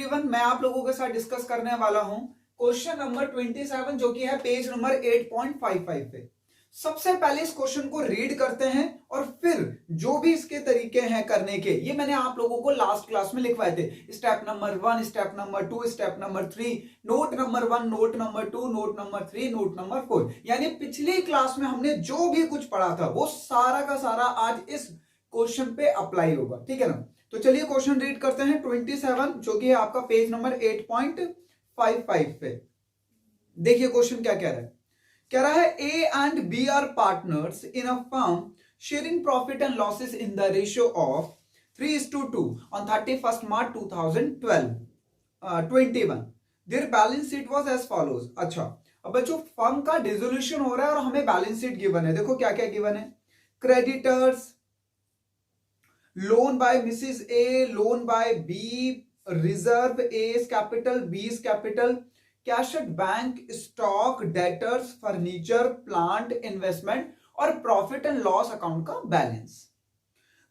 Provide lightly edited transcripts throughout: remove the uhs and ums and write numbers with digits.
Everyone, मैं आप लोगों के साथ डिस्कस करने वाला हूं क्वेश्चन नंबर 27 जो कि है पेज नंबर 8.55 पे। सबसे पहले इस क्वेश्चन को रीड करते हैं और फिर जो भी इसके तरीके हैं करने के, ये मैंने आप लोगों को लास्ट क्लास में लिखवाए थे। Step number 1, step number 2, step number 3, note number 1, note number 2, note number 3, note number 4। यानी पिछली क्लास में हमने जो भी कुछ पढ़ा था वो सारा का सारा आज इस क्वेश्चन पे अप्लाई होगा, ठीक है ना। तो चलिए क्वेश्चन रीड करते हैं 27 जो कि है आपका पेज नंबर 8.55 पे। देखिए क्वेश्चन क्या कह रहा है। कह रहा है A and B are partners in a firm sharing profit and losses in the ratio of 3:2 on 31st March 2021। Their balance sheet was as follows. अच्छा, अब बच्चों फर्म का डिसोल्यूशन हो रहा है और हमें बैलेंस शीट गिवन है। देखो क्या क्या गिवन है। Creditors, loan by Mrs A, loan by B, reserve A capital, B capital, cash at bank, stock, debtors, furniture, plant, investment और प्रॉफिट एंड लॉस अकाउंट का balance.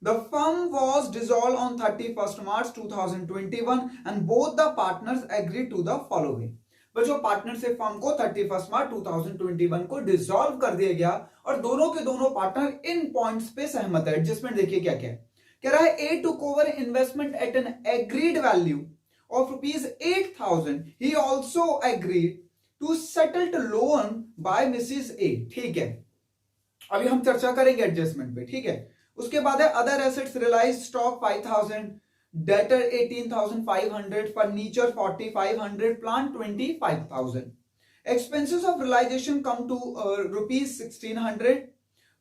The firm was dissolved on 31st March 2021 and both the partners agreed to the following। बच्चों partnership firm को 31 मार्च 2021 को dissolve कर दिया गया और दोनों के दोनों पार्टनर इन पॉइंट्स पे सहमत है। एडजस्टमेंट देखिए क्या क्या है। कह रहा है a took over investment at an agreed value of ₹8,000। He also agreed to settle the loan by Mrs. A। ठीक है, अभी हम चर्चा करेंगे एडजस्टमेंट पे, ठीक है। उसके बाद है other assets, realise stock 5,000, debtor 18,500, furniture 4,500, plant 25,000। Expenses of realisation come to ₹1,600।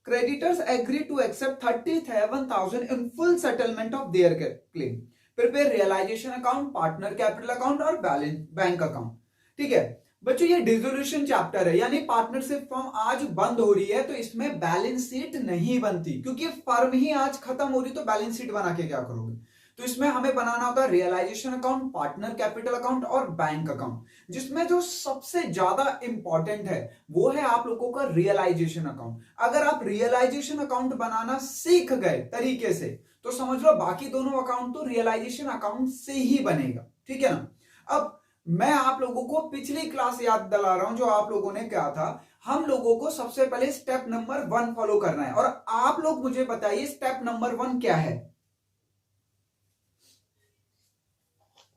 Creditors agree to accept 37,000 in full settlement of their claim. Prepare realisation account, partner capital account और बैलेंस बैंक अकाउंट। ठीक है बच्चों, ये dissolution chapter है, यानी partnership firm आज बंद हो रही है तो इसमें बैलेंस शीट नहीं बनती, क्योंकि फर्म ही आज खत्म हो रही तो बैलेंस शीट बना के क्या करोगे। तो इसमें हमें बनाना होता है realisation account, partner capital account और बैंक अकाउंट, जिसमें जो सबसे ज्यादा इंपॉर्टेंट है वो है आप लोगों का रियलाइजेशन अकाउंट। अगर आप रियलाइजेशन अकाउंट बनाना सीख गए तरीके से तो समझ लो बाकी दोनों अकाउंट तो रियलाइजेशन अकाउंट से ही बनेगा, ठीक है ना। अब मैं आप लोगों को पिछली क्लास याद दिला रहा हूं जो आप लोगों ने क्या था। हम लोगों को सबसे पहले स्टेप नंबर 1 फॉलो करना है और आप लोग मुझे बताइए स्टेप नंबर 1 क्या है।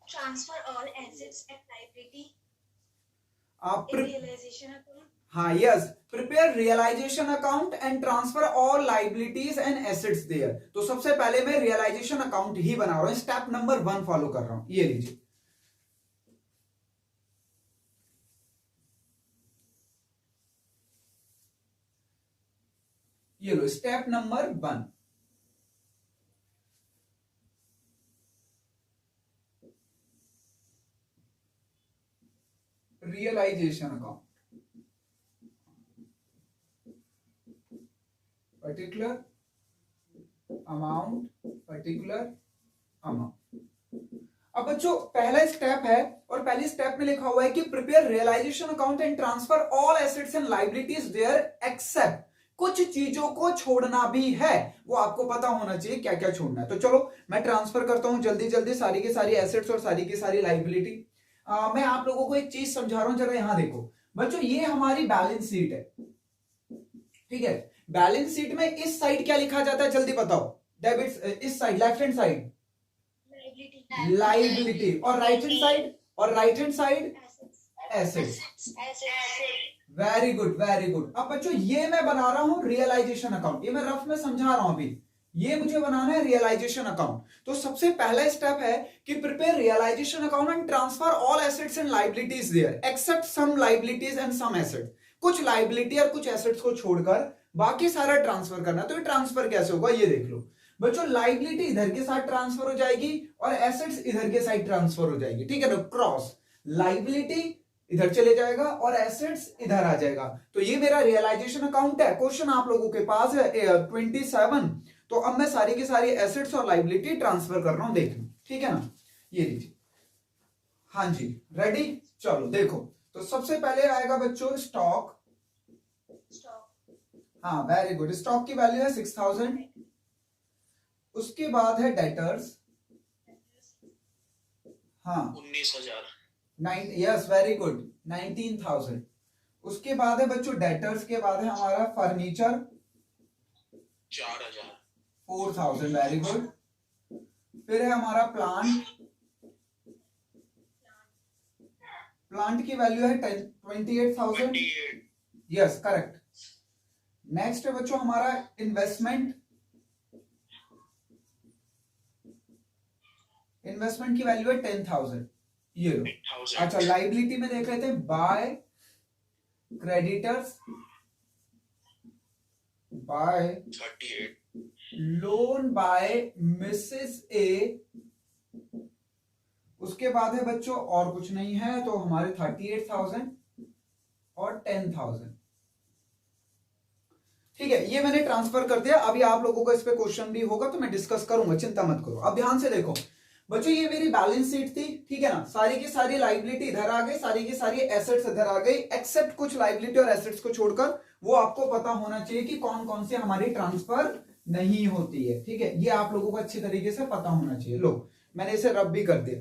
Transfer all assets and liability आप रियलाइजेशन अकाउंट। हाँ yes, prepare realisation account and transfer all liabilities and assets there. तो सबसे पहले मैं रियलाइजेशन अकाउंट ही बना रहा हूं, स्टेप नंबर 1 फॉलो कर रहा हूं। ये लीजिए, ये लो step number 1। Realisation account, particular amount, particular amount. अब बच्चों पहला स्टेप है और पहली स्टेप में लिखा हुआ है कि prepare realisation account and transfer all assets and liabilities there except. कुछ चीजों को छोड़ना भी है, वो आपको पता होना चाहिए क्या क्या छोड़ना है। तो चलो मैं ट्रांसफर करता हूं जल्दी जल्दी सारी की सारी एसेट्स और सारी की सारी लायबिलिटी। मैं आप लोगों को एक चीज समझा रहा हूं, जरा यहां देखो बच्चों, ये हमारी बैलेंस शीट है, ठीक है। बैलेंस शीट में इस साइड क्या लिखा जाता है जल्दी बताओ। डेबिट इस side, left hand side liability और right hand side assets. Very good very good. अब बच्चों ये मैं बना रहा हूं रियलाइजेशन अकाउंट, ये मैं रफ में समझा रहा हूं अभी। ये मुझे बनाना है रियलाइजेशन अकाउंट। तो सबसे पहला स्टेप है कि prepare realisation account and transfer all assets and liabilities there except some liabilities and some assets. कुछ लायबिलिटी और कुछ एसेट्स को छोड़कर बाकी सारा ट्रांसफर करना। तो ये ट्रांसफर कैसे होगा ये देख लो बच्चों। लायबिलिटी इधर के साथ ट्रांसफर हो जाएगी और एसेट्स इधर के साइड ट्रांसफर हो जाएगी, ठीक है ना। क्रॉस लायबिलिटी इधर चले जाएगा और एसेट्स इधर आ जाएगा। तो ये मेरा रियलाइजेशन अकाउंट है। क्वेश्चन आप लोगों के पास है 27। तो अब मैं सारी की सारी एसेट्स और लायबिलिटी ट्रांसफर कर रहा हूं, देख लो, ठीक है ना। ये लीजिए, हाँ जी रेडी। चलो देखो, तो सबसे पहले आएगा बच्चों स्टॉक। हाँ वेरी गुड, स्टॉक की वैल्यू है 6,000। उसके बाद है डेटर्स, हाँ 19,000। 9, यस वेरी गुड, 19,000। उसके बाद है बच्चों डेटर्स के बाद है हमारा फर्नीचर 4,000। 4,000, very good. फिर है हमारा प्लांट, प्लांट की वैल्यू है 28,000, 28। Yes correct. नेक्स्ट है बच्चों हमारा इन्वेस्टमेंट, इन्वेस्टमेंट की वैल्यू है 10,000, ये लो। 8,000। अच्छा लाइबिलिटी में देख लेते हैं, by creditors, by 38। Loan by Mrs A, उसके बाद है बच्चों और कुछ नहीं है, तो हमारे 38,000 और 10,000। ठीक है, ये मैंने ट्रांसफर कर दिया। अभी आप लोगों को इस पे क्वेश्चन भी होगा तो मैं डिस्कस करूंगा, चिंता मत करो। अब ध्यान से देखो बच्चों, ये मेरी बैलेंस शीट थी, ठीक है ना। सारी की सारी लाइबिलिटी इधर आ गई, सारी की सारी एसेट्स इधर आ गई, एक्सेप्ट कुछ लाइबिलिटी और एसेट्स को छोड़कर। वो आपको पता होना चाहिए कि कौन कौन से हमारी ट्रांसफर नहीं होती है, ठीक है। ये आप लोगों को अच्छी तरीके से पता होना चाहिए। लो मैंने इसे रब भी कर दिया।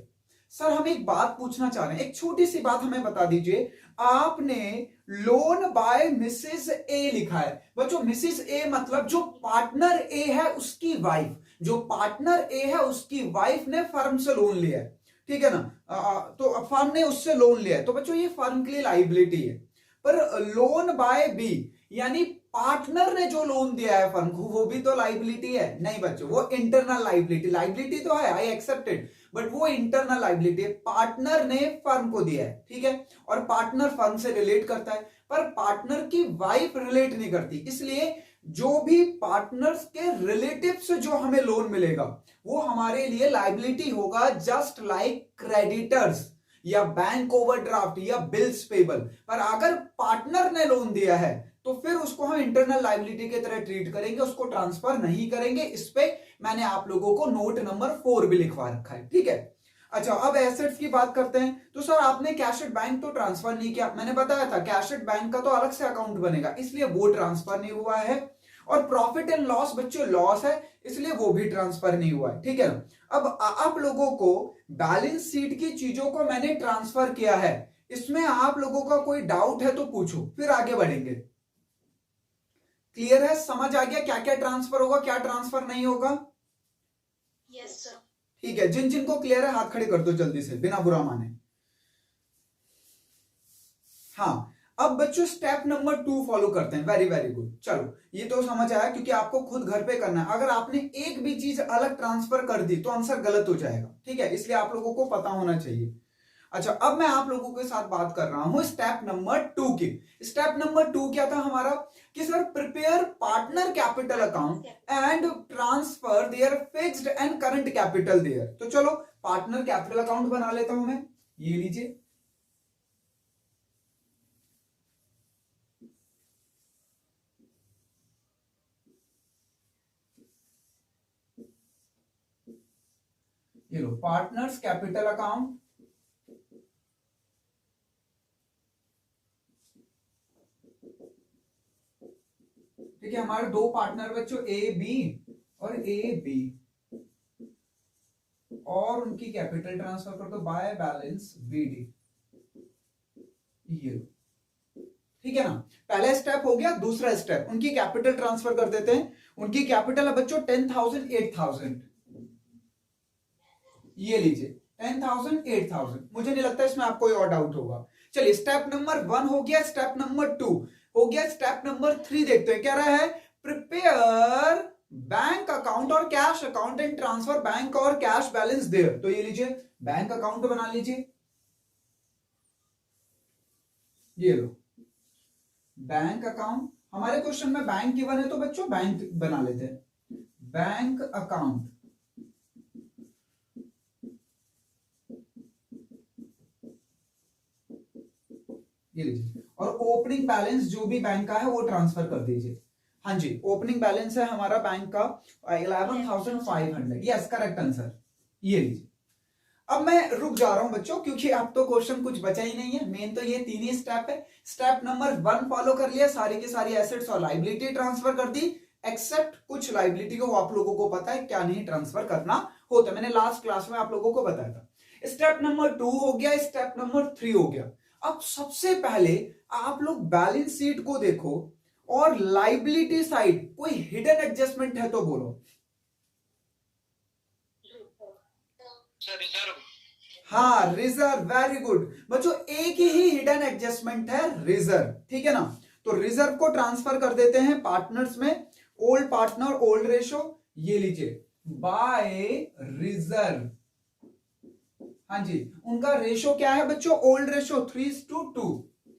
सर हम एक बात पूछना चाह रहे हैं, एक छोटी सी बात हमें बता दीजिए। आपने लोन बाय मिसेस ए लिखा है बच्चों, मिसेस ए मतलब जो पार्टनर ए है उसकी वाइफ, जो पार्टनर ए है उसकी वाइफ ने फर्म से लोन लिया है, ठीक है ना। तो फर्म ने उससे लोन लिया है, तो बच्चों ये फर्म के लिए लाइबिलिटी है। पर लोन बाय बी यानी पार्टनर ने जो लोन दिया है फर्म को, वो भी तो लाइबिलिटी है? नहीं बच्चों, वो इंटरनल लाइबिलिटी, लाइबिलिटी तो है, आई एक्सेप्टेड, बट वो इंटरनल लाइबिलिटी है। पार्टनर ने फर्म को दिया है, ठीक है, और पार्टनर फर्म से रिलेट करता है, पर पार्टनर की वाइफ रिलेट नहीं करती। इसलिए जो भी पार्टनर्स के रिलेटिव से जो हमें लोन मिलेगा वो हमारे लिए लाइबिलिटी होगा, जस्ट लाइक क्रेडिटर्स या बैंक ओवरड्राफ्ट या बिल्स पेबल। पर अगर पार्टनर ने लोन दिया है तो फिर उसको हम इंटरनल लाइबिलिटी की तरह ट्रीट करेंगे, उसको ट्रांसफर नहीं करेंगे। इस पे मैंने आप लोगों को नोट नंबर 4 भी लिखवा रखा है, ठीक है। अच्छा अब एसेट्स की बात करते हैं। तो सर आपने कैश एट बैंक तो ट्रांसफर नहीं किया, मैंने बताया था कैश एट बैंक का तो अलग से अकाउंट बनेगा, इसलिए वो ट्रांसफर नहीं हुआ है। और प्रॉफिट एंड लॉस बच्चों लॉस है, इसलिए वो भी ट्रांसफर नहीं हुआ है, ठीक है ना। अब आप लोगों को बैलेंस शीट की चीजों को मैंने ट्रांसफर किया है, इसमें आप लोगों का कोई डाउट है तो पूछो, फिर आगे बढ़ेंगे। क्लियर है, समझ आ गया क्या क्या ट्रांसफर होगा, क्या ट्रांसफर नहीं होगा? Yes sir. ठीक है, जिन जिन को क्लियर है हाथ खड़े कर दो जल्दी से, बिना बुरा माने। हाँ अब बच्चों स्टेप नंबर 2 फॉलो करते हैं। वेरी वेरी गुड, चलो ये तो समझ आया, क्योंकि आपको खुद घर पे करना है। अगर आपने एक भी चीज अलग ट्रांसफर कर दी तो आंसर गलत हो जाएगा, ठीक है, इसलिए आप लोगों को पता होना चाहिए। अच्छा अब मैं आप लोगों के साथ बात कर रहा हूं स्टेप नंबर 2 की। स्टेप नंबर 2 क्या था हमारा कि sir prepare partner capital account and transfer their fixed and current capital there. तो चलो पार्टनर कैपिटल अकाउंट बना लेता हूं मैं, ये लीजिए। ये लो पार्टनर्स कैपिटल अकाउंट, ठीक है। हमारे दो पार्टनर बच्चों ए बी और ए बी, और उनकी कैपिटल ट्रांसफर कर दो बाय बैलेंस बीडी, ये ठीक है ना। पहला स्टेप हो गया। दूसरा स्टेप उनकी कैपिटल ट्रांसफर कर देते हैं। उनकी कैपिटल है बच्चों 10,000 8,000, ये लीजिए 10,000 8,000। मुझे नहीं लगता इसमें आपको कोई और डाउट होगा। चलिए स्टेप नंबर 1 हो गया, स्टेप नंबर 2 हो गया, स्टेप नंबर 3 देखते हैं क्या रहा है। प्रिपेयर बैंक अकाउंट और cash account and transfer bank और कैश बैलेंस देयर। तो ये लीजिए बैंक अकाउंट बना लीजिए, ये लो बैंक अकाउंट। हमारे क्वेश्चन में बैंक गिवन है तो बच्चों बैंक बना लेते हैं, बैंक अकाउंट। ये लीजिए, और ओपनिंग बैलेंस जो भी बैंक का है वो ट्रांसफर कर दीजिए। हाँ जी ओपनिंग बैलेंस है हमारा बैंक का 11,500, यस करेक्ट आंसर, ये लीजिए। अब मैं रुक जा रहा हूं बच्चों, क्योंकि अब तो क्वेश्चन कुछ बचा ही नहीं है। मेन तो ये 3 ही स्टेप है। स्टेप नंबर 1 फॉलो कर लिया, सारी की सारी एसेट्स और लाइबिलिटी ट्रांसफर कर दी, एक्सेप्ट कुछ लाइबिलिटी को आप लोगों को पता है क्या नहीं ट्रांसफर करना होता है, मैंने लास्ट क्लास में आप लोगों को बताया था। स्टेप नंबर 2 हो गया, स्टेप नंबर 3 हो गया। अब सबसे पहले आप लोग बैलेंस शीट को देखो और लाइबिलिटी साइड कोई हिडन एडजस्टमेंट है तो बोलो। हाँ, रिजर्व, वेरी गुड बच्चों, एक ही हिडन एडजस्टमेंट है, रिजर्व, ठीक है ना। तो रिजर्व को ट्रांसफर कर देते हैं पार्टनर्स में, ओल्ड पार्टनर ओल्ड रेशो, ये लीजिए बाय रिजर्व। हाँ जी, उनका रेशो क्या है बच्चों, ओल्ड रेशो 3:2,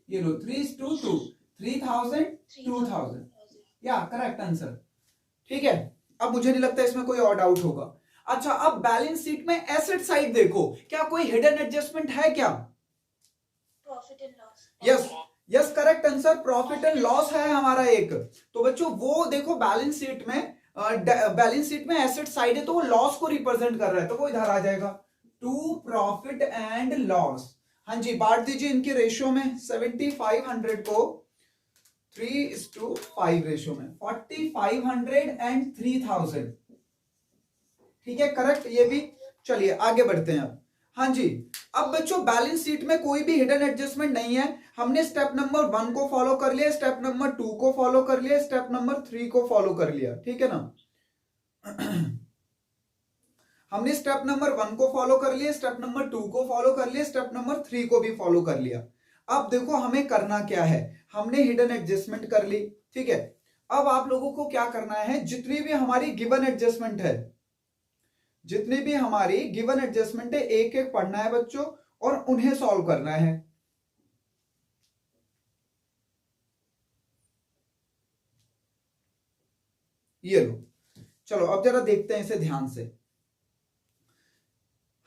ये लो 3:2, 3000 2000, या करेक्ट आंसर, ठीक है। अब मुझे नहीं लगता इसमें कोई और डाउट होगा। अच्छा, अब बैलेंस शीट में एसेट साइड देखो, क्या कोई हिडन एडजस्टमेंट है क्या? Profit and loss. Yes yes, correct answer, profit and loss है हमारा एक। तो बच्चों वो देखो बैलेंस शीट में एसेट साइड है तो वो लॉस को रिप्रेजेंट कर रहा है, तो वो इधर आ जाएगा टू प्रॉफिट एंड लॉस। हाँ जी, बांट दीजिए इनके रेशियो में, 7500 को 3:5 रेशियो में, 4500 एंड 3000, ठीक है, करेक्ट ये भी। चलिए आगे बढ़ते हैं अब। हाँ जी, अब बच्चों बैलेंस शीट में कोई भी हिडन एडजस्टमेंट नहीं है। हमने स्टेप नंबर 1 को फॉलो कर लिया, स्टेप नंबर 2 को फॉलो कर लिया, स्टेप नंबर 3 को फॉलो कर लिया, ठीक है ना। हमने स्टेप नंबर 1 को फॉलो कर लिया, स्टेप नंबर 2 को फॉलो कर लिया, स्टेप नंबर 3 को भी फॉलो कर लिया। अब देखो हमें करना क्या है, हमने हिडन एडजस्टमेंट कर ली, ठीक है। अब आप लोगों को क्या करना है, जितनी भी हमारी गिवन एडजस्टमेंट है, जितनी भी हमारी गिवन एडजस्टमेंट है, एक एक पढ़ना है बच्चों और उन्हें सॉल्व करना है। ये लो, चलो अब जरा देखते हैं इसे ध्यान से।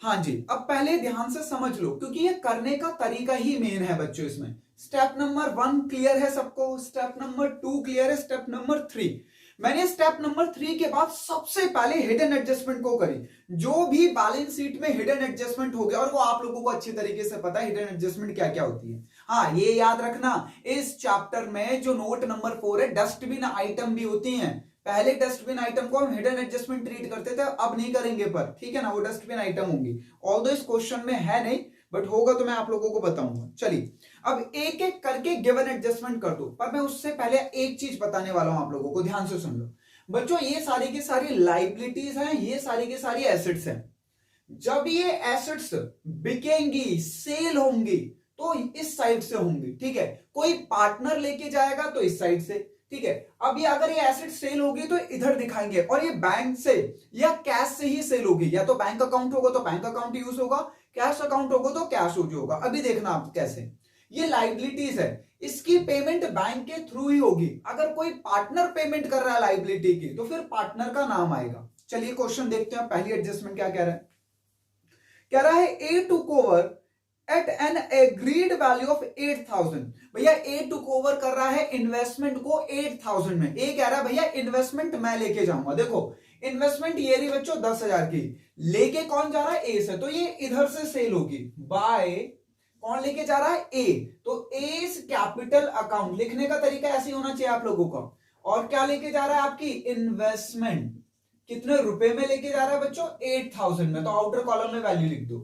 हाँ जी, अब पहले ध्यान से समझ लो क्योंकि ये करने का तरीका ही मेन है बच्चों इसमें। स्टेप नंबर 1 क्लियर है सबको, स्टेप नंबर 2 क्लियर है, स्टेप नंबर 3। मैंने स्टेप नंबर 3 के बाद सबसे पहले हिडन एडजस्टमेंट को करी। जो भी बैलेंस शीट में हिडन एडजस्टमेंट हो गया, और वो आप लोगों को अच्छी तरीके से पता है हिडन एडजस्टमेंट क्या क्या होती है। हाँ, ये याद रखना, इस चैप्टर में जो नोट नंबर 4 है, डस्टबिन आइटम भी होती हैं। पहले डस्टबिन आइटम को हम हिडन एडजस्टमेंट ट्रीट करते थे, अब नहीं करेंगे पर, ठीक है ना, वो डस्टबिन आइटम होंगी। ऑल्दो इस क्वेश्चन में है नहीं, बट होगा तो मैं आप लोगों को बताऊंगा। चलिए अब एक एक करके गिवन एडजस्टमेंट कर दो, पर मैं उससे पहले एक चीज बताने वाला हूं आप लोगों को, ध्यान से सुन लो बच्चों। ये सारी की सारी लाइबिलिटीज हैं, ये सारी की सारी एसेट्स हैं। जब ये एसेट्स बिकेंगी, सेल होंगी, तो इस साइड से होंगी, ठीक है। कोई पार्टनर लेके जाएगा तो इस साइड से, ठीक है। अब ये अगर ये एसेट सेल होगी तो इधर दिखाएंगे, और ये बैंक से या कैश से ही सेल होगी। या तो बैंक अकाउंट होगा तो बैंक अकाउंट यूज होगा, कैश अकाउंट होगा तो कैश यूज होगा। अभी देखना आप कैसे। ये लाइबिलिटीज है, इसकी पेमेंट बैंक के थ्रू ही होगी। अगर कोई पार्टनर पेमेंट कर रहा है लाइबिलिटी की, तो फिर पार्टनर का नाम आएगा। चलिए क्वेश्चन देखते हैं, पहली एडजस्टमेंट क्या कह रहा है। कह रहा है a took over at an agreed value of 8000। भैया ए टुक ओवर कर रहा है इन्वेस्टमेंट को 8000 में। ए कह रहा है भैया इन्वेस्टमेंट मैं लेके जाऊंगा। देखो इन्वेस्टमेंट ये रही बच्चों 10,000 की, लेके कौन जा रहा है, ए से, तो ये इधर से सेल होगी। बाय कौन लेके जा रहा है, ए, तो एस कैपिटल अकाउंट, लिखने का तरीका ऐसे ही होना चाहिए आप लोगों का। और क्या लेके जा रहा है, आपकी इन्वेस्टमेंट कितने रुपए में लेके जा रहा है बच्चों, 8000 में, तो आउटर कॉलम में वैल्यू लिख दो,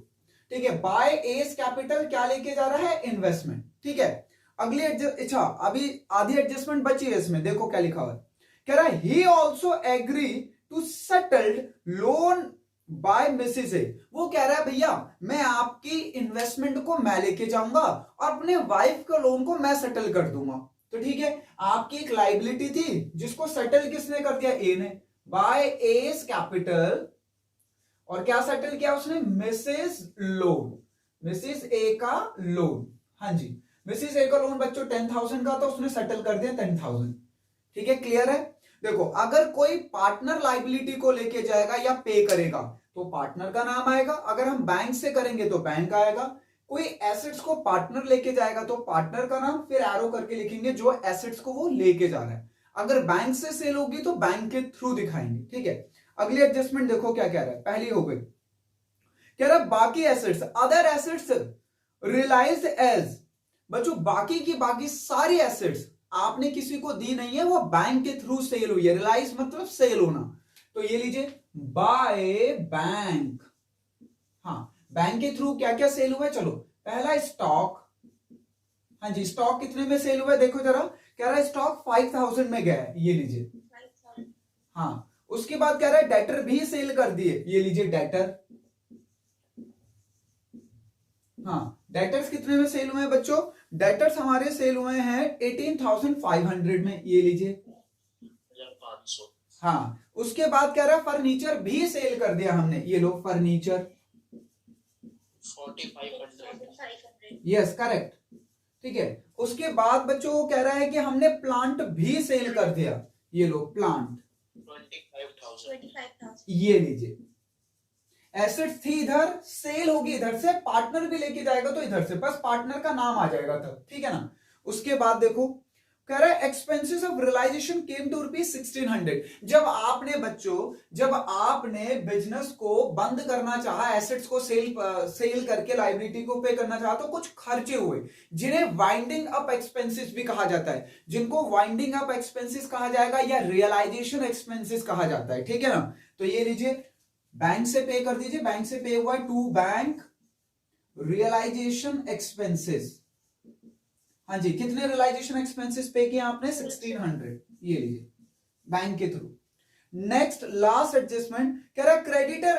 ठीक है। बाय एस कैपिटल क्या लेके जा रहा है, इन्वेस्टमेंट, ठीक है। अगली अच्छा अभी आधी एडजस्टमेंट बची है इसमें, देखो क्या लिखा हुआ है। कह रहा है he also agree to settled loan by Mrs A. वो कह रहा है भैया मैं आपकी इन्वेस्टमेंट को मैं लेके जाऊंगा और अपने वाइफ के लोन को मैं सेटल कर दूंगा। तो ठीक है, आपकी एक लाइबिलिटी थी जिसको सेटल किसने कर दिया, ए ने, बाय एस कैपिटल, और क्या सेटल किया उसने, मिसेस लोन, मिसेस ए का लोन। हाँ जी, मिसेस ए का लोन बच्चों 10,000 का, तो उसने सेटल कर दिया 10,000, ठीक है, क्लियर है। देखो अगर कोई पार्टनर लाइबिलिटी को लेके जाएगा या पे करेगा तो पार्टनर का नाम आएगा। अगर हम बैंक से करेंगे तो बैंक आएगा। कोई एसेट्स को पार्टनर लेके जाएगा तो पार्टनर का नाम, फिर एरो करके लिखेंगे जो एसेट्स को वो लेके जा रहा है। अगर बैंक से सेल होगी तो बैंक के थ्रू दिखाएंगे, ठीक है। अगली एडजस्टमेंट देखो क्या कह रहा है, पहली हो गई। कह रहा है बाकी assets, other assets realise as, बच्चों बाकी की बाकी सारी एसेट्स आपने किसी को दी नहीं है, वो बैंक के थ्रू सेल हुई है। रियलाइज मतलब सेल होना, तो ये लीजिए बाय बैंक। हाँ, बैंक के थ्रू क्या क्या सेल हुआ है, चलो पहला स्टॉक, हाँ जी स्टॉक कितने में सेल हुआ है देखो जरा, कह रहा है स्टॉक 5000 में गया है, ये लीजिए, 5,000. हाँ उसके बाद कह रहा है डेटर भी सेल कर दिए, ये लीजिए डेटर, हाँ डेटर्स कितने में सेल हुए हैं बच्चों, डेटर्स हमारे सेल हुए हैं 18,500 में, ये लीजिए 500. हाँ उसके बाद कह रहा है फर्नीचर भी सेल कर दिया हमने, ये लो फर्नीचर 4,500. 5,500. यस करेक्ट, ठीक है। उसके बाद बच्चों वो कह रहा है कि हमने प्लांट भी सेल कर दिया, ये लो प्लांट 25,000. 25,000. ये लीजिए, एसेट्स थी इधर, सेल होगी इधर से, पार्टनर भी लेके जाएगा तो इधर से, बस पार्टनर का नाम आ जाएगा तब, ठीक है ना। उसके बाद देखो कह रहा है expenses of realisation came to rupees 1600, जब आपने बिजनेस को बंद करना चाहा, एसेट्स को सेल करके लायबिलिटी को पे करना चाहा, तो कुछ खर्चे हुए जिन्हें वाइंडिंग अप एक्सपेंसेस भी कहा जाता है, जिनको वाइंडिंग अप एक्सपेंसेस कहा जाएगा या रियलाइजेशन एक्सपेंसेस कहा जाता है, ठीक है ना। तो ये लीजिए बैंक से पे कर दीजिए, बैंक से पे हुआ है टू बैंक रियलाइजेशन एक्सपेंसेस, हाँ जी कितने रियलाइजेशन एक्सपेंसेस पे किए आपने 1600, ये लीजिए बैंक के थ्रू। नेक्स्ट लास्ट एडजस्टमेंट कह रहा है creditor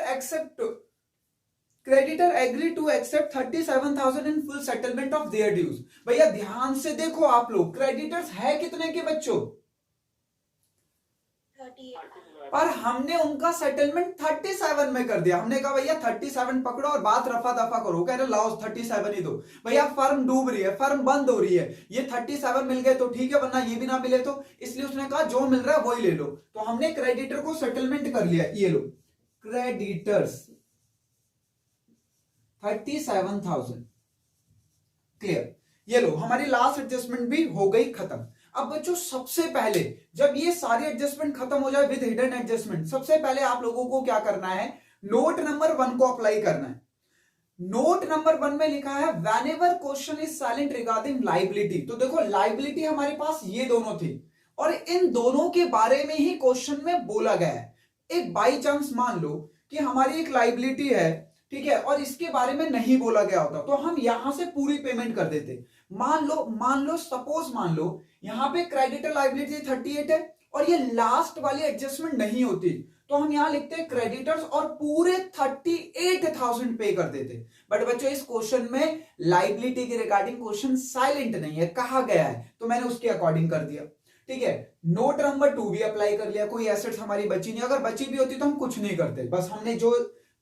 agree to accept 37,000 in full settlement of their dues. भैया ध्यान से देखो आप लोग, क्रेडिटर्स है कितने के बच्चों, 38. पर हमने उनका सेटलमेंट 37 में कर दिया, हमने कहा भैया 37 पकड़ो और बात रफा दफा करो, कह रहे लाओ 37 ही दो, भैया फर्म डूब रही है, फर्म बंद हो रही है, ये 37 मिल गए तो ठीक है, वरना ये भी ना मिले तो, इसलिए उसने कहा जो मिल रहा है वही ले लो, तो हमने क्रेडिटर को सेटलमेंट कर लिया, ये लो क्रेडिटर्स 37,000, क्लियर, ये लो हमारी लास्ट एडजस्टमेंट भी हो गई खत्म। अब बच्चों सबसे पहले जब ये सारी एडजस्टमेंट खत्म हो जाए विद हिडन एडजस्टमेंट, सबसे पहले आप लोगों को क्या करना है, नोट नंबर 1 को अप्लाई करना है। नोट नंबर 1 में लिखा है whenever question is silent regarding liability, तो देखो लायबिलिटी हमारे पास ये दोनों थी और इन दोनों के बारे में ही क्वेश्चन में बोला गया है। एक बाई चांस मान लो कि हमारी एक लायबिलिटी है, ठीक है, और इसके बारे में नहीं बोला गया होता तो हम यहां से पूरी पेमेंट कर देते। मान लो सपोज मान लो यहां पे क्रेडिटर लायबिलिटी 38 है और ये लास्ट वाली एडजस्टमेंट नहीं होती, तो हम यहां लिखते हैं क्रेडिटर्स और पूरे 38,000 पे कर देते। बट बच्चों इस क्वेश्चन में लायबिलिटी के रिगार्डिंग क्वेश्चन साइलेंट नहीं है, कहा गया है, तो मैंने उसके अकॉर्डिंग कर दिया, ठीक है। नोट नंबर 2 भी अप्लाई कर लिया, कोई एसेट्स हमारी बची नहीं, अगर बची भी होती तो हम कुछ नहीं करते, बस हमने जो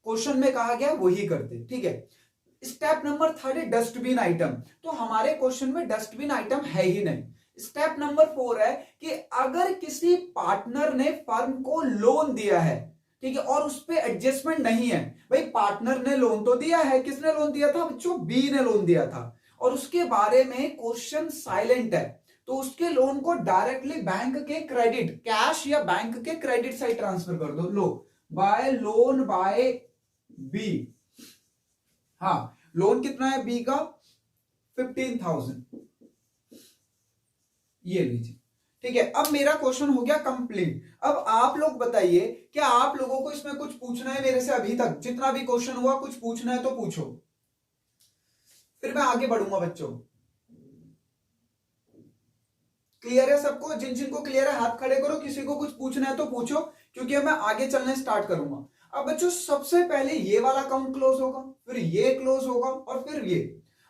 क्वेश्चन में कहा गया वही करते, ठीक है। स्टेप नंबर 3 है डस्टबिन आइटम, तो हमारे क्वेश्चन में डस्टबिन आइटम है ही नहीं। स्टेप नंबर 4 है कि अगर किसी पार्टनर ने फर्म को लोन दिया है, ठीक है, और उस पर एडजस्टमेंट नहीं है, भाई पार्टनर ने लोन तो दिया है, किसने लोन दिया था बच्चों, बी ने लोन दिया था, और उसके बारे में क्वेश्चन साइलेंट है, तो उसके लोन को डायरेक्टली बैंक के क्रेडिट कैश या बैंक के क्रेडिट साइड ट्रांसफर कर दो, लो बाय लोन बाय बी, हाँ लोन कितना है बी का 15,000, ये लीजिए, ठीक है। अब मेरा क्वेश्चन हो गया कंप्लीट। अब आप लोग बताइए क्या आप लोगों को इसमें कुछ पूछना है मेरे से, अभी तक जितना भी क्वेश्चन हुआ कुछ पूछना है तो पूछो, फिर मैं आगे बढ़ूंगा बच्चों। क्लियर है सबको, जिन जिन को क्लियर है हाथ खड़े करो, किसी को कुछ पूछना है तो पूछो, क्योंकि अब मैं आगे चलने स्टार्ट करूंगा। अब बच्चों सबसे पहले ये वाला अकाउंट क्लोज होगा, फिर ये क्लोज होगा और फिर ये।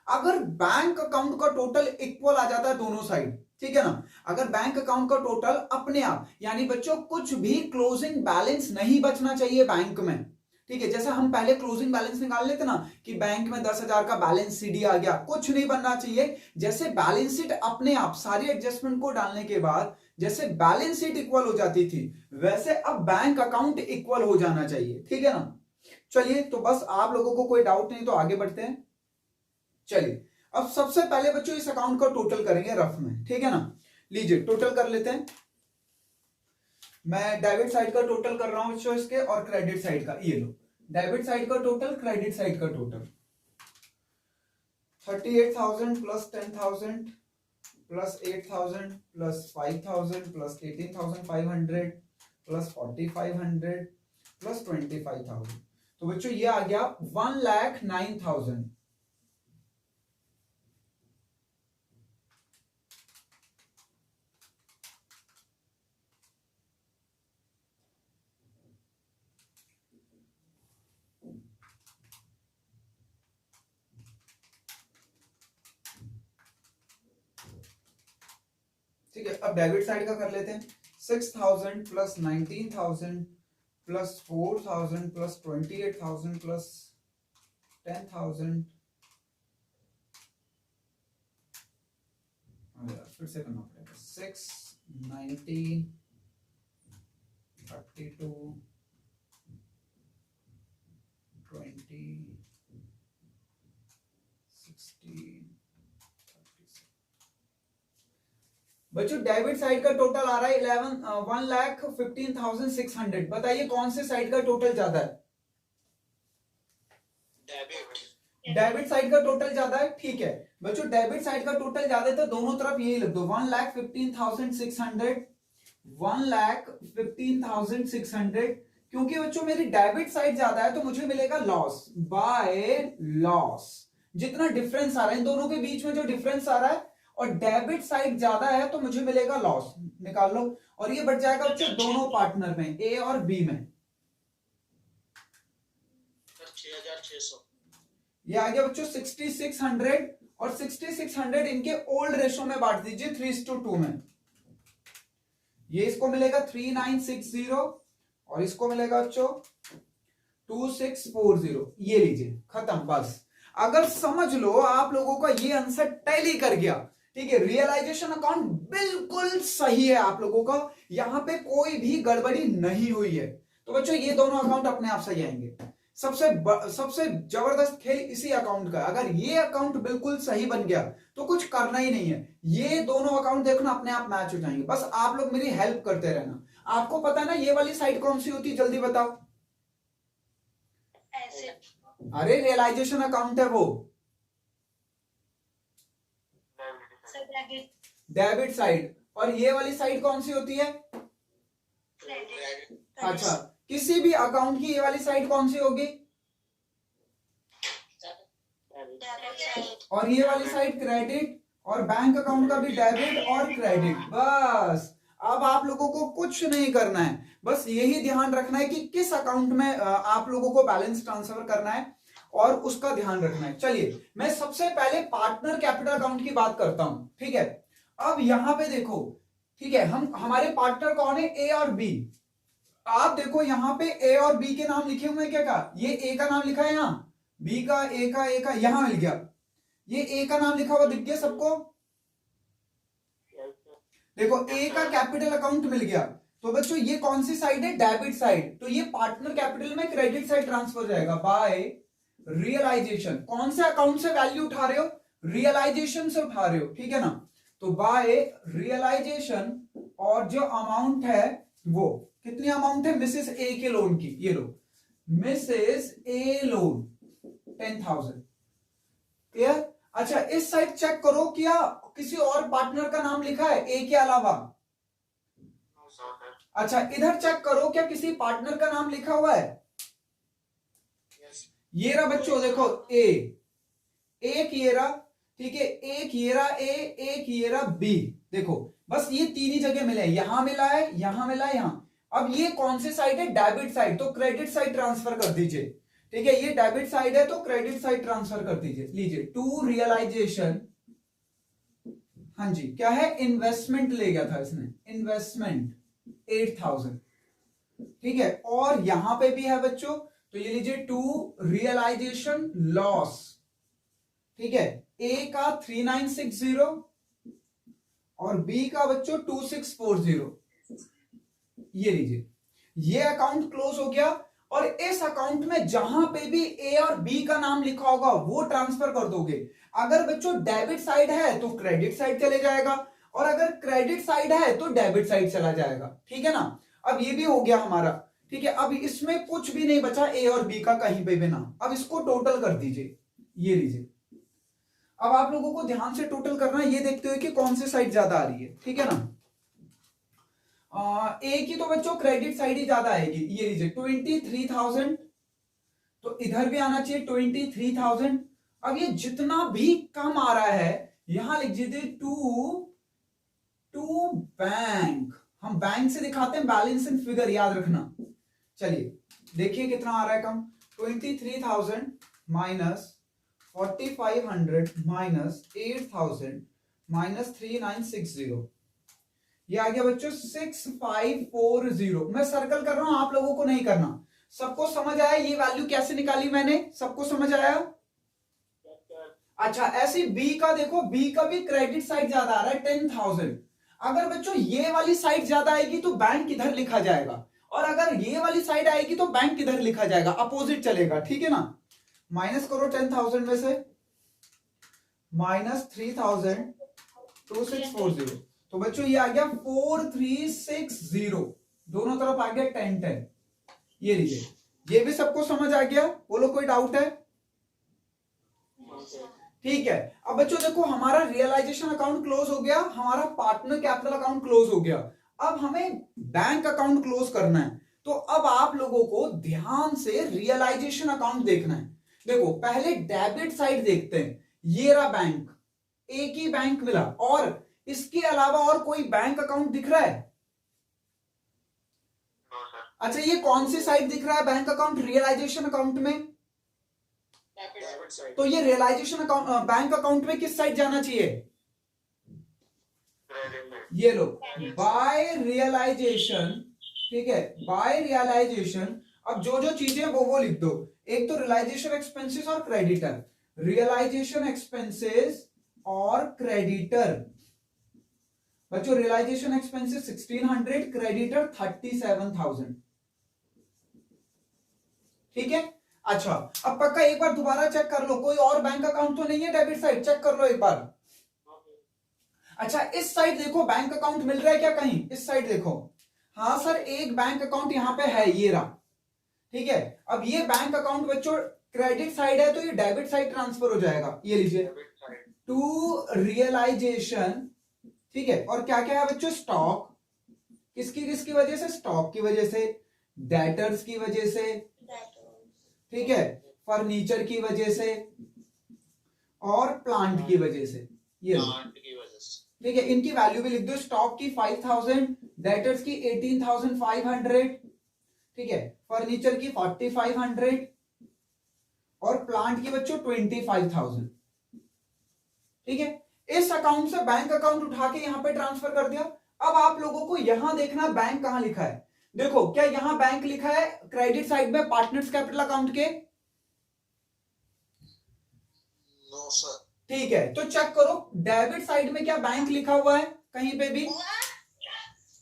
अगर बैंक अकाउंट का टोटल इक्वल आ जाता है दोनों साइड, ठीक है ना, अगर बैंक अकाउंट का टोटल अपने आप, यानी बच्चों कुछ भी क्लोजिंग बैलेंस नहीं बचना चाहिए बैंक में, ठीक है, जैसे हम पहले क्लोजिंग बैलेंस निकाल लेते ना कि बैंक में 10,000 का बैलेंस सीडी आ गया, कुछ नहीं बनना चाहिए। जैसे बैलेंस शीट अपने आप सारी एडजस्टमेंट को डालने के बाद जैसे बैलेंस शीट इक्वल हो जाती थी, वैसे अब बैंक अकाउंट इक्वल हो जाना चाहिए, ठीक है ना। चलिए तो बस आप लोगों को कोई डाउट नहीं तो आगे बढ़ते हैं। चलिए अब सबसे पहले बच्चों इस अकाउंट का टोटल करेंगे रफ में, ठीक है ना। लीजिए टोटल कर लेते हैं, मैं डेबिट साइड का टोटल कर रहा हूं बच्चों इसके और क्रेडिट साइड का, ये लो डेबिट साइड का टोटल, क्रेडिट साइड का total 38,000 plus 10,000 plus 8,000 plus 5,000 plus 18,500 plus 4,500 plus 25,000, तो बच्चों ये आ गया 1,09,000। ठीक है, अब डेबिट साइड का कर लेते हैं। 6,000 प्लस 19,000 प्लस 4,000 प्लस 28,000 प्लस 10,000। फिर से करना पड़ेगा। 6, 19, 32, 20, 16। बच्चों डेबिट साइड का टोटल आ रहा है 1,15,600। बताइए कौन से साइड का टोटल ज्यादा है? डेबिट। डेबिट साइड का टोटल ज्यादा है, ठीक है। बच्चों डेबिट साइड का टोटल ज्यादा है तो दोनों तरफ यही लिख दो, 1,15,600, 1,15,600। क्योंकि बच्चों मेरी डेबिट साइड ज्यादा है तो मुझे मिलेगा लॉस बाय लॉस। जितना डिफरेंस आ रहा है इन दोनों के बीच में, जो डिफरेंस आ रहा है, और डेबिट साइड ज्यादा है तो मुझे मिलेगा लॉस। निकाल लो। और ये बढ़ जाएगा बच्चों दोनों पार्टनर में, ए और बी में। 6,600। ये आ गया बच्चों 6,600। और 6,600 इनके ओल्ड रेशो में बांट दीजिए 3:2 में। ये इसको मिलेगा 3,960 और इसको मिलेगा बच्चों 2,640। ये लीजिए, खत्म। बस अगर समझ लो आप लोगों का ये आंसर टैली कर गया, ठीक है, रियलाइजेशन अकाउंट बिल्कुल सही है आप लोगों का, यहां पे कोई भी गड़बड़ी नहीं हुई है, तो बच्चों ये दोनों अकाउंट अपने आप सही आएंगे। सबसे जबरदस्त खेल इसी अकाउंट का। अगर ये अकाउंट बिल्कुल सही बन गया तो कुछ करना ही नहीं है, ये दोनों अकाउंट देखना अपने आप मैच हो जाएंगे। बस आप लोग मेरी हेल्प करते रहना। आपको पता है ना ये वाली साइड कौन सी होती है, जल्दी बताओ। अरे रियलाइजेशन अकाउंट है वो, डेबिट साइड। और ये वाली साइड कौन सी होती है? अच्छा, किसी भी अकाउंट की ये वाली साइड कौन सी होगी? और ये वाली साइड क्रेडिट। और बैंक अकाउंट का भी डेबिट और क्रेडिट। बस अब आप लोगों को कुछ नहीं करना है, बस यही ध्यान रखना है कि किस अकाउंट में आप लोगों को बैलेंस ट्रांसफर करना है और उसका ध्यान रखना है। चलिए मैं सबसे पहले पार्टनर कैपिटल अकाउंट की बात करता हूं, ठीक है। अब यहां पे देखो, ठीक है, हमारे पार्टनर कौन है? ए और बी। आप देखो यहां पे ए और बी के नाम लिखे हुए हैं, क्या कहा? ये ए का नाम लिखा है यहां, बी का, ए का यहां मिल गया। ये ए का नाम लिखा हुआ दिख गया सबको? देखो ए का कैपिटल अकाउंट मिल गया। तो बच्चों ये कौन सी साइड है? Debit side. तो ये पार्टनर कैपिटल में क्रेडिट साइड ट्रांसफर हो जाएगा बाय रियलाइजेशन। कौन से अकाउंट से वैल्यू उठा रहे हो? रियलाइजेशन से उठा रहे हो, ठीक है ना। तो बाय रियलाइजेशन, और जो अमाउंट है वो कितनी अमाउंट है मिसेस ए के लोन की? ये लो, मिसेस ए लोन 10,000। क्लियर? अच्छा इस साइड चेक करो, क्या किसी और पार्टनर का नाम लिखा है ए के अलावा? अच्छा इधर चेक करो, क्या किसी पार्टनर का नाम लिखा हुआ है? ये रहा बच्चों, देखो ए, एक ये रहा, ठीक है, एक ये रहा ए, एक ये रहा बी। देखो बस ये तीन ही जगह मिले, यहां मिला है, यहां मिला है, यहां। अब ये कौन सी साइड है? Debit side. तो क्रेडिट साइड ट्रांसफर कर दीजिए, ठीक है। ये डेबिट साइड है तो क्रेडिट साइड ट्रांसफर कर दीजिए। लीजिए टू रियलाइजेशन, हाँ जी, क्या है? इन्वेस्टमेंट ले गया था इसने, इन्वेस्टमेंट 8,000, ठीक है। और यहां पे भी है बच्चों, तो ये लीजिए टू रियलाइजेशन लॉस, ठीक है। ए का 3,960 और बी का बच्चों 2,640। ये लीजिए, ये अकाउंट क्लोज हो गया। और इस अकाउंट में जहां पे भी ए और बी का नाम लिखा होगा वो ट्रांसफर कर दोगे। अगर बच्चों डेबिट साइड है तो क्रेडिट साइड चले जाएगा, और अगर क्रेडिट साइड है तो डेबिट साइड चला जाएगा, ठीक है ना। अब ये भी हो गया हमारा, ठीक है। अब इसमें कुछ भी नहीं बचा ए और बी का कहीं पे भी नाम। अब इसको टोटल कर दीजिए, ये लीजिए। अब आप लोगों को ध्यान से टोटल करना है, ये देखते हुए कि कौन सी साइड ज्यादा आ रही है, ठीक है ना। ए की तो बच्चों क्रेडिट साइड ही ज्यादा आएगी। ये लीजिए 23,000, तो इधर भी आना चाहिए 23,000। अब ये जितना भी कम आ रहा है यहां लिख दीजिए टू बैंक। हम बैंक से दिखाते हैं बैलेंस इन फिगर, याद रखना। चलिए देखिए कितना आ रहा है कम, 23,000 माइनस 4,500 माइनस 8,000 माइनस 3,960, ये आ गया बच्चों 6,540। मैं सर्कल कर रहा हूं, आप लोगों को नहीं करना। सबको समझ आया ये वैल्यू कैसे निकाली मैंने? सबको समझ आया? अच्छा, ऐसे बी का देखो, बी का भी क्रेडिट साइड ज्यादा आ रहा है 10,000। अगर बच्चों ये वाली साइड ज्यादा आएगी तो बैंक इधर लिखा जाएगा, और अगर ये वाली साइड आएगी तो बैंक इधर लिखा जाएगा, अपोजिट चलेगा, ठीक है ना। माइनस करो 10,000 में से, माइनस 3,000, 2640। तो बच्चों ये आ गया 4,360, दोनों तरफ आ गया 10,10। ये लीजिए, ये भी सबको समझ आ गया? बोलो कोई डाउट है? ठीक है। अब बच्चों देखो, हमारा रियलाइजेशन अकाउंट क्लोज हो गया, हमारा पार्टनर कैपिटल अकाउंट क्लोज हो गया। अब हमें बैंक अकाउंट क्लोज करना है। तो अब आप लोगों को ध्यान से रियलाइजेशन अकाउंट देखना है। देखो पहले डेबिट साइड देखते हैं। ये रहा बैंक, एक ही बैंक मिला, और इसके अलावा और कोई बैंक अकाउंट दिख रहा है? अच्छा, ये कौन सी साइड दिख रहा है बैंक अकाउंट रियलाइजेशन अकाउंट में? तो ये रियलाइजेशन अकाउंट बैंक अकाउंट में किस साइड जाना चाहिए? ये लो, बाय रियलाइजेशन, ठीक है, बाय रियलाइजेशन। अब जो जो चीजें वो लिख दो। एक तो रियलाइजेशन एक्सपेंसेस और क्रेडिटर, रियलाइजेशन एक्सपेंसेस और क्रेडिटर। बच्चों रियलाइजेशन एक्सपेंसेस 1,600, क्रेडिटर 37,000, ठीक है। अच्छा, अब पक्का एक बार दोबारा चेक कर लो, कोई और बैंक अकाउंट तो नहीं है डेबिट साइड? चेक कर लो एक बार। अच्छा, इस साइड देखो बैंक अकाउंट मिल रहा है क्या कहीं? इस साइड देखो। हाँ सर, एक बैंक अकाउंट यहां पे है, ये रहा, ठीक है। अब ये बैंक अकाउंट बच्चों क्रेडिट साइड है, तो ये डेबिट साइड ट्रांसफर हो जाएगा। ये लीजिए, टू रियलाइजेशन, ठीक है। और क्या क्या है बच्चों? स्टॉक, किसकी वजह से? स्टॉक की वजह से, डेटर्स की वजह से, ठीक है, फर्नीचर की वजह से, और प्लांट की वजह से। ये ठीक है, इनकी वैल्यू भी लिख दो। स्टॉक की 5,000, डेटर्स की 18,500, ठीक है, फर्नीचर की 4,500, और प्लांट की बच्चों 25,000, ठीक है। इस अकाउंट से बैंक अकाउंट उठा के यहां पे ट्रांसफर कर दिया। अब आप लोगों को यहां देखना बैंक कहां लिखा है। देखो, क्या यहां बैंक लिखा है क्रेडिट साइड में पार्टनर्स कैपिटल अकाउंट के? No sir. ठीक है, तो चेक करो डेबिट साइड में क्या बैंक लिखा हुआ है कहीं पे भी?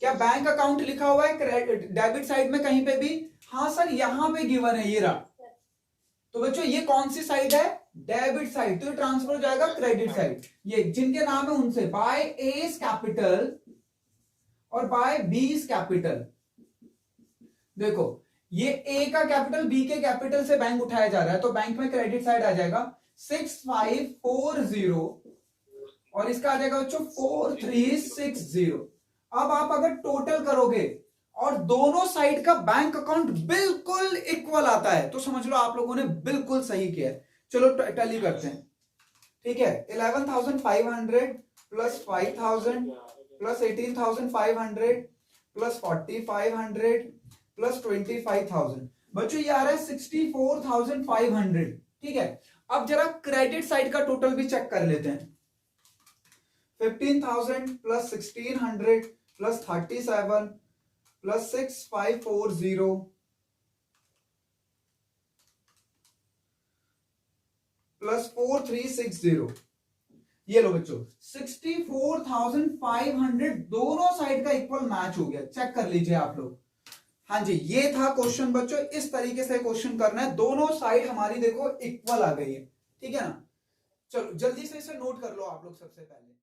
क्या बैंक अकाउंट लिखा हुआ है डेबिट साइड में कहीं पे भी? हाँ सर, यहां पे गिवन है, ये रहा। तो बच्चों ये कौन सी साइड है? डेबिट साइड, तो ये ट्रांसफर हो जाएगा क्रेडिट साइड। ये जिनके नाम है उनसे बाय एस कैपिटल और बाय बीस कैपिटल। देखो, ये ए का कैपिटल बी के कैपिटल से बैंक उठाया जा रहा है, तो बैंक में क्रेडिट साइड आ जाएगा 6,540, और इसका आ जाएगा बच्चों 4,360। अब आप अगर टोटल करोगे और दोनों साइड का बैंक अकाउंट बिल्कुल इक्वल आता है, तो समझ लो आप लोगों ने बिल्कुल सही किया है। चलो टैली करते हैं, ठीक है। 11,500 प्लस 5,000 प्लस 18,500 प्लस 4,500 प्लस 25,000, बच्चों ये आ रहा है 64,500, ठीक है। अब जरा क्रेडिट साइड का टोटल भी चेक कर लेते हैं। 15,000 प्लस 1,600 प्लस 37 प्लस 6,540 प्लस 4,360। ये लो बच्चों 64,500 दोनों साइड का इक्वल मैच हो गया। चेक कर लीजिए आप लोग। हाँ जी, ये था क्वेश्चन बच्चों। इस तरीके से क्वेश्चन करना है, दोनों साइड हमारी देखो इक्वल आ गई है, ठीक है ना। चलो जल्दी से इसे नोट कर लो आप लोग सबसे पहले।